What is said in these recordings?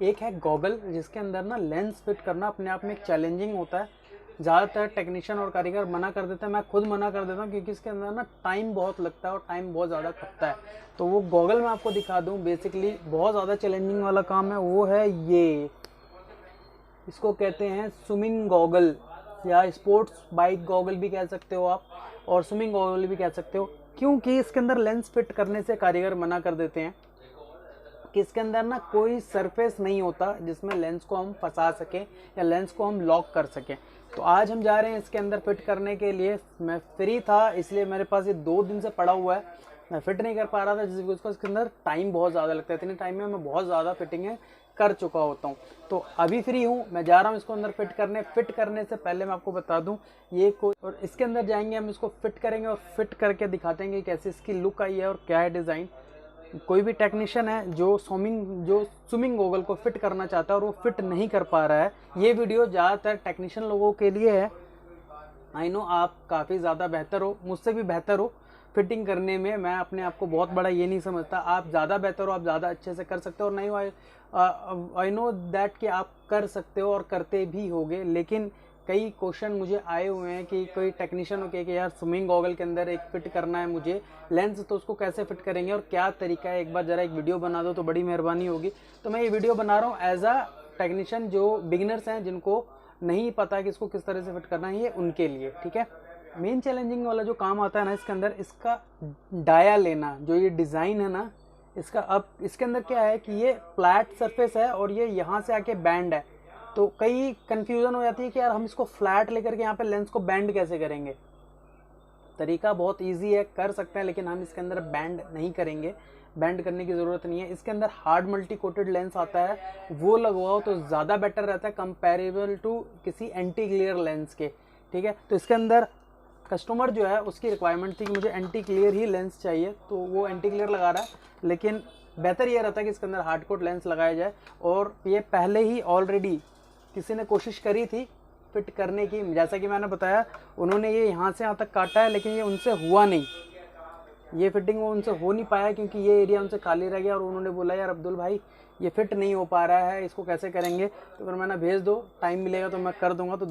एक है गॉगल, जिसके अंदर ना लेंस फिट करना अपने आप में एक चैलेंजिंग होता है। ज़्यादातर टेक्नीशियन और कारीगर मना कर देते हैं, मैं खुद मना कर देता हूँ, क्योंकि इसके अंदर ना टाइम बहुत लगता है और टाइम बहुत ज़्यादा खपता है। तो वो गॉगल मैं आपको दिखा दूँ, बेसिकली बहुत ज़्यादा चैलेंजिंग वाला काम है। वो है ये, इसको कहते हैं स्विमिंग गॉगल या स्पोर्ट्स बाइक गॉगल भी कह सकते हो आप, और स्विमिंग गॉगल भी कह सकते हो। क्योंकि इसके अंदर लेंस फिट करने से कारीगर मना कर देते हैं कि इसके अंदर ना कोई सरफेस नहीं होता जिसमें लेंस को हम फंसा सकें या लेंस को हम लॉक कर सकें। तो आज हम जा रहे हैं इसके अंदर फिट करने के लिए। मैं फ्री था इसलिए मेरे पास ये 2 दिन से पड़ा हुआ है, मैं फिट नहीं कर पा रहा था, जिसकी उसको इसके अंदर टाइम बहुत ज़्यादा लगता है। इतने टाइम में मैं बहुत ज़्यादा फिटिंगें कर चुका होता हूँ। तो अभी फ्री हूँ, मैं जा रहा हूँ इसको अंदर फिट करने। फिट करने से पहले मैं आपको बता दूँ ये कोई, और इसके अंदर जाएंगे हम, इसको फिट करेंगे और फिट करके दिखाते हैं कि कैसे इसकी लुक आई है और क्या है डिज़ाइन। कोई भी टेक्नीशियन है जो स्विमिंग गॉगल को फिट करना चाहता है और वो फिट नहीं कर पा रहा है, ये वीडियो ज़्यादातर टेक्नीशियन लोगों के लिए है। आई नो आप काफ़ी ज़्यादा बेहतर हो, मुझसे भी बेहतर हो फिटिंग करने में। मैं अपने आप को बहुत बड़ा ये नहीं समझता, आप ज़्यादा बेहतर हो, आप ज़्यादा अच्छे से कर सकते हो। और नहीं हो, आई नो दैट कि आप कर सकते हो और करते भी होगे। लेकिन कई क्वेश्चन मुझे आए हुए हैं कि कोई टेक्नीशियन हो के कि यार स्विमिंग गॉगल के अंदर एक फिट करना है मुझे लेंस, तो उसको कैसे फिट करेंगे और क्या तरीका है, एक बार ज़रा एक वीडियो बना दो तो बड़ी मेहरबानी होगी। तो मैं ये वीडियो बना रहा हूँ एज अ टेक्नीशियन, जो बिगिनर्स हैं जिनको नहीं पता कि इसको किस तरह से फिट करना है, ये उनके लिए, ठीक है। मेन चैलेंजिंग वाला जो काम आता है ना इसके अंदर, इसका डाया लेना, जो ये डिज़ाइन है ना इसका। अब इसके अंदर क्या है कि ये फ्लैट सरफेस है और ये यहाँ से आके बैंड है। तो कई कन्फ्यूज़न हो जाती है कि यार हम इसको फ्लैट लेकर के यहाँ पे लेंस को बैंड कैसे करेंगे। तरीका बहुत इजी है, कर सकते हैं, लेकिन हम इसके अंदर बैंड नहीं करेंगे, बैंड करने की ज़रूरत नहीं है। इसके अंदर हार्ड मल्टी कोटेड लेंस आता है, वो लगवाओ तो ज़्यादा बेटर रहता है कंपेरेबल टू किसी एंटी ग्लेयर लेंस के, ठीक है। तो इसके अंदर कस्टमर जो है उसकी रिक्वायरमेंट थी कि मुझे एंटी क्लियर ही लेंस चाहिए, तो वो एंटी क्लियर लगा रहा है। लेकिन बेहतर ये रहता है कि इसके अंदर हार्ड कोट लेंस लगाया जाए। और ये पहले ही ऑलरेडी किसी ने कोशिश करी थी फिट करने की, जैसा कि मैंने बताया, उन्होंने ये यहाँ से यहाँ तक काटा है, लेकिन ये उनसे हुआ नहीं, ये फिटिंग वो उनसे हो नहीं पाया, क्योंकि ये एरिया उनसे खाली रह गया। और उन्होंने बोला यार अब्दुल भाई ये फिट नहीं हो पा रहा है, इसको कैसे करेंगे। तो फिर मैंने भेज दो, टाइम मिलेगा तो मैं कर दूंगा। तो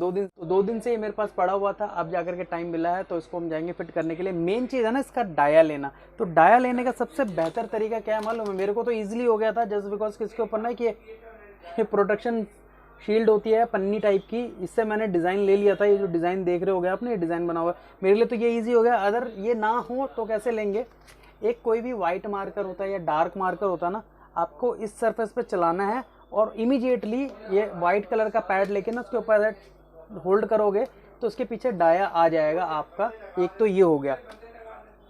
2 दिन से ये मेरे पास पड़ा हुआ था, अब जाकर के टाइम मिला है, तो इसको हम जाएंगे फिट करने के लिए। मेन चीज़ है ना इसका डाया लेना। तो डाया लेने का सबसे बेहतर तरीका क्या है मालूम है, मेरे को तो ईजिली हो गया था, जस्ट बिकॉज किसके ऊपर ना कि ये प्रोटेक्शन शील्ड होती है पन्नी टाइप की, इससे मैंने डिज़ाइन ले लिया था। ये जो डिज़ाइन देख रहे हो गया आपने, ये डिज़ाइन बना हुआ है मेरे लिए, तो ये इजी हो गया। अगर ये ना हो तो कैसे लेंगे, एक कोई भी वाइट मार्कर होता है या डार्क मार्कर होता है ना, आपको इस सरफेस पे चलाना है और इमीडिएटली ये वाइट कलर का पैड लेके ना उसके ऊपर होल्ड करोगे तो उसके पीछे डाया आ जाएगा आपका। एक तो ये हो गया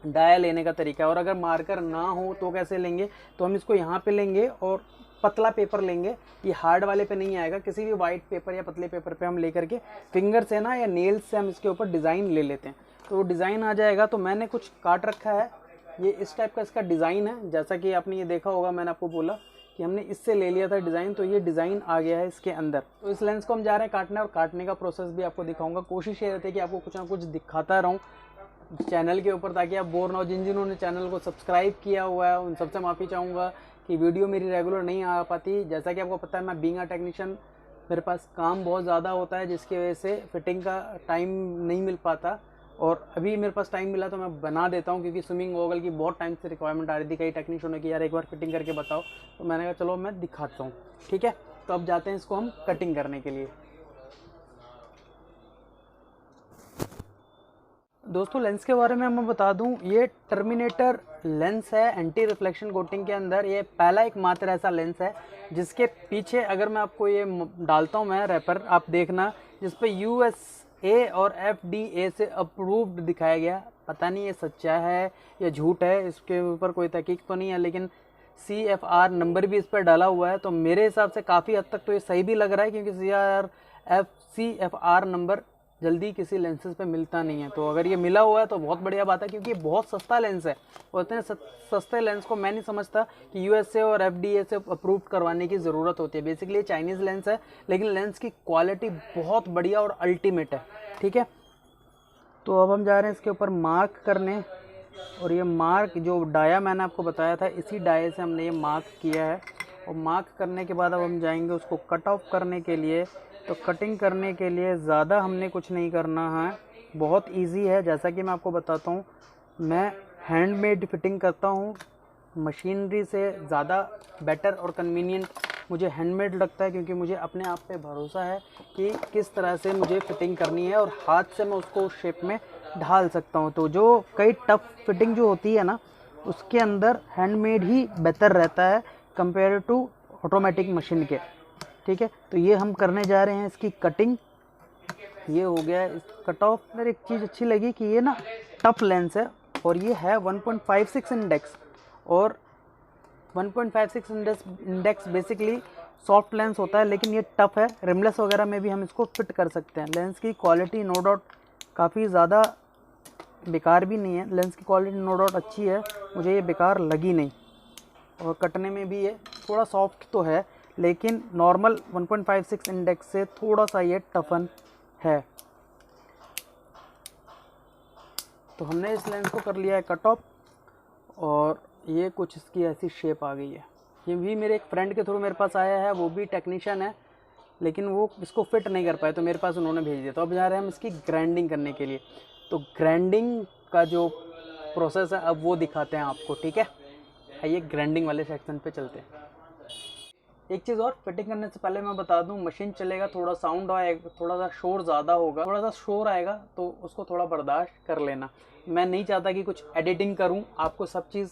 डाया लेने का तरीका। और अगर मार्कर ना हो तो कैसे लेंगे, तो हम इसको यहाँ पे लेंगे और पतला पेपर लेंगे, ये हार्ड वाले पे नहीं आएगा, किसी भी वाइट पेपर या पतले पेपर पे हम लेकर के फिंगर से ना या नेल्स से हम इसके ऊपर डिज़ाइन ले लेते हैं, तो वो डिज़ाइन आ जाएगा। तो मैंने कुछ काट रखा है, ये इस टाइप का इसका डिज़ाइन है, जैसा कि आपने ये देखा होगा, मैंने आपको बोला कि हमने इससे ले लिया था डिज़ाइन, तो ये डिज़ाइन आ गया है इसके अंदर। तो इस लेंस को हम जा रहे हैं काटने, और काटने का प्रोसेस भी आपको दिखाऊंगा। कोशिश ये रहती है कि आपको कुछ ना कुछ दिखाता रहूँ चैनल के ऊपर, ताकि आप बोर ना हो। जिन्होंने चैनल को सब्सक्राइब किया हुआ है उन सबसे माफ़ी चाहूँगा कि वीडियो मेरी रेगुलर नहीं आ पाती। जैसा कि आपको पता है, मैं बीइंग अ टेक्नीशियन, मेरे पास काम बहुत ज़्यादा होता है, जिसकी वजह से फिटिंग का टाइम नहीं मिल पाता। और अभी मेरे पास टाइम मिला तो मैं बना देता हूँ, क्योंकि स्विमिंग गॉगल की बहुत टाइम से रिक्वायरमेंट आ रही थी कई टेक्नीशियनों की, यार एक बार फिटिंग करके बताओ। तो मैंने कहा चलो मैं दिखाता हूँ, ठीक है। तो अब जाते हैं इसको हम कटिंग करने के लिए। दोस्तों लेंस के बारे में मैं बता दूं, ये टर्मिनेटर लेंस है एंटी रिफ्लेक्शन कोटिंग के अंदर। ये पहला एक मात्र ऐसा लेंस है जिसके पीछे, अगर मैं आपको ये डालता हूं मैं रैपर, आप देखना, जिस पे USA और FDA से अप्रूव्ड दिखाया गया। पता नहीं ये सच्चा है या झूठ है, इसके ऊपर कोई तहकीक तो नहीं है, लेकिन CFR नंबर भी इस पर डाला हुआ है। तो मेरे हिसाब से काफ़ी हद तक तो ये सही भी लग रहा है, क्योंकि CFR नंबर जल्दी किसी लेंसेज पे मिलता नहीं है। तो अगर ये मिला हुआ है तो बहुत बढ़िया बात है, क्योंकि ये बहुत सस्ता लेंस है। और इतने सस्ते लेंस को मैं नहीं समझता कि USA और FDA से अप्रूव करवाने की ज़रूरत होती है। बेसिकली ये चाइनीज़ लेंस है, लेकिन लेंस की क्वालिटी बहुत बढ़िया और अल्टीमेट है, ठीक है। तो अब हम जा रहे हैं इसके ऊपर मार्क करने, और ये मार्क जो डाया मैंने आपको बताया था, इसी डाये से हमने ये मार्क किया है। और मार्क करने के बाद अब हम जाएंगे उसको कट ऑफ करने के लिए। तो कटिंग करने के लिए ज़्यादा हमने कुछ नहीं करना है, बहुत इजी है। जैसा कि मैं आपको बताता हूँ, मैं हैंडमेड फिटिंग करता हूँ, मशीनरी से ज़्यादा बेटर और कन्वीनियंट मुझे हैंडमेड लगता है, क्योंकि मुझे अपने आप पे भरोसा है कि किस तरह से मुझे फिटिंग करनी है और हाथ से मैं उसको उस शेप में ढाल सकता हूँ। तो जो कई टफ फिटिंग जो होती है ना, उसके अंदर हैंडमेड ही बेहतर रहता है कंपेयर टू ऑटोमेटिक मशीन के। ठीक है, तो ये हम करने जा रहे हैं इसकी कटिंग। ये हो गया इस कट ऑफ। मेरे एक चीज़ अच्छी लगी कि ये ना टफ लेंस है और ये है 1.56 इंडेक्स, और 1.56 इंडेक्स बेसिकली सॉफ्ट लेंस होता है, लेकिन ये टफ है। रिमलेस वगैरह में भी हम इसको फिट कर सकते हैं। लेंस की क्वालिटी नो डाउट काफ़ी ज़्यादा बेकार भी नहीं है, लेंस की क्वालिटी नो डाउट अच्छी है, मुझे ये बेकार लगी नहीं। और कटने में भी ये थोड़ा सॉफ्ट तो है, लेकिन नॉर्मल 1.56 इंडेक्स से थोड़ा सा ये टफन है। तो हमने इस लेंस को कर लिया है कट ऑफ, और ये कुछ इसकी ऐसी शेप आ गई है। ये भी मेरे एक फ्रेंड के थ्रू मेरे पास आया है, वो भी टेक्नीशियन है, लेकिन वो इसको फिट नहीं कर पाए तो मेरे पास उन्होंने भेज दिया। तो अब जा रहे हैं हम इसकी ग्राइंडिंग करने के लिए। तो ग्राइंडिंग का जो प्रोसेस है अब वो दिखाते हैं आपको। ठीक है, आइए ग्राइंडिंग वाले सेक्शन पे चलते हैं। एक चीज़ और, फिटिंग करने से पहले मैं बता दूं, मशीन चलेगा, थोड़ा साउंड आएगा, थोड़ा सा शोर ज़्यादा होगा, थोड़ा सा शोर आएगा, तो उसको थोड़ा बर्दाश्त कर लेना। मैं नहीं चाहता कि कुछ एडिटिंग करूं, आपको सब चीज़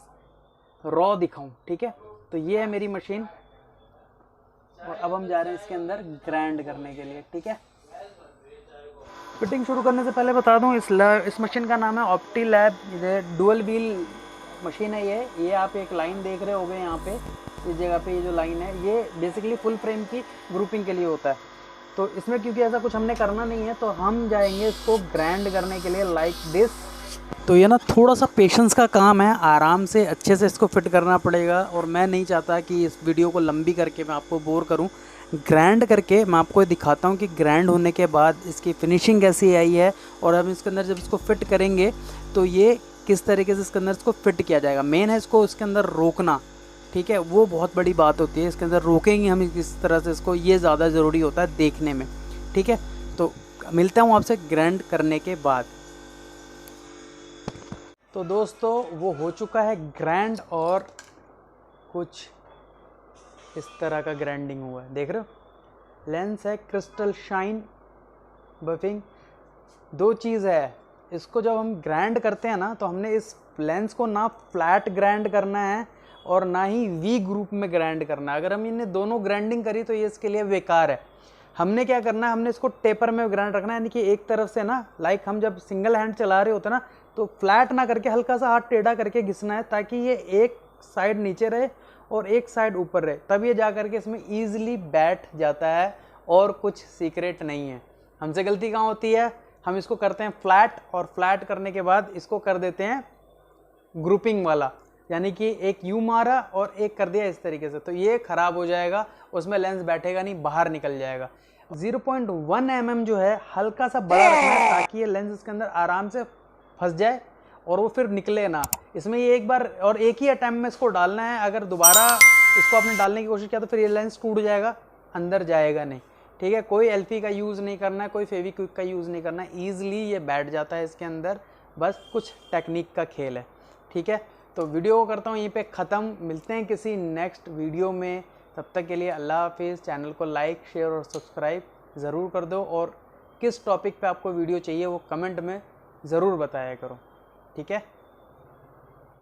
रॉ दिखाऊं। ठीक है, तो ये है मेरी मशीन, और अब हम जा रहे हैं इसके अंदर ग्राइंड करने के लिए। ठीक है, फिटिंग शुरू करने से पहले बता दूं, इस मशीन का नाम है ऑप्टीलैब। ये डुअल व्हील मशीन है। ये आप एक लाइन देख रहे होगे यहाँ पे, इस जगह पे ये जो लाइन है, ये बेसिकली फुल फ्रेम की ग्रुपिंग के लिए होता है। तो इसमें क्योंकि ऐसा कुछ हमने करना नहीं है, तो हम जाएंगे इसको ग्राइंड करने के लिए लाइक दिस। तो ये ना थोड़ा सा पेशेंस का काम है, आराम से अच्छे से इसको फिट करना पड़ेगा, और मैं नहीं चाहता कि इस वीडियो को लंबी करके मैं आपको बोर करूं। ग्राइंड करके मैं आपको दिखाता हूं कि ग्राइंड होने के बाद इसकी फिनिशिंग कैसी आई है, और हम इसके अंदर जब इसको फिट करेंगे तो ये किस तरीके से इसके अंदर इसको फिट किया जाएगा। मेन है इसको इसके अंदर रोकना। ठीक है, वो बहुत बड़ी बात होती है, इसके अंदर रोकेंगे हम किस तरह से इसको, ये ज़्यादा ज़रूरी होता है देखने में। ठीक है, तो मिलता हूँ आपसे ग्राइंड करने के बाद। तो दोस्तों वो हो चुका है ग्राइंड, और कुछ इस तरह का ग्राइंडिंग हुआ है, देख रहे हो। लेंस है क्रिस्टल शाइन बफिंग। दो चीज़ है, इसको जब हम ग्राइंड करते हैं ना, तो हमने इस लेंस को ना फ्लैट ग्राइंड करना है और ना ही वी ग्रुप में ग्राइंड करना है। अगर हम इन्हें दोनों ग्राइंडिंग करी तो ये इसके लिए बेकार है। हमने क्या करना है, हमने इसको टेपर में ग्राइंड रखना है, यानी कि एक तरफ से ना, लाइक हम जब सिंगल हैंड चला रहे होते ना, तो फ्लैट ना करके हल्का सा हाथ टेढ़ा करके घिसना है, ताकि ये एक साइड नीचे रहे और एक साइड ऊपर रहे, तब ये जा करके इसमें ईजिली बैठ जाता है। और कुछ सीक्रेट नहीं है। हमसे गलती कहाँ होती है, हम इसको करते हैं फ्लैट, और फ्लैट करने के बाद इसको कर देते हैं ग्रुपिंग वाला, यानी कि एक यू मारा और एक कर दिया इस तरीके से, तो ये खराब हो जाएगा, उसमें लेंस बैठेगा नहीं, बाहर निकल जाएगा। 0.1 mm जो है हल्का सा बड़ा रखना है, ताकि ये लेंस इसके अंदर आराम से फंस जाए और वो फिर निकले ना। इसमें ये एक बार और एक ही अटैम्प्ट में इसको डालना है। अगर दोबारा इसको आपने डालने की कोशिश किया तो फिर ये लेंस टूट जाएगा, अंदर जाएगा नहीं। ठीक है, कोई एल्फी का यूज़ नहीं करना है, कोई फेविक्विक का यूज़ नहीं करना है, ईजिली ये बैठ जाता है इसके अंदर। बस कुछ टेक्निक का खेल है। ठीक है, तो वीडियो को करता हूँ यहीं पे ख़त्म। मिलते हैं किसी नेक्स्ट वीडियो में, तब तक के लिए अल्लाह हाफिज़। चैनल को लाइक, शेयर और सब्सक्राइब ज़रूर कर दो, और किस टॉपिक पे आपको वीडियो चाहिए वो कमेंट में ज़रूर बताया करो। ठीक है।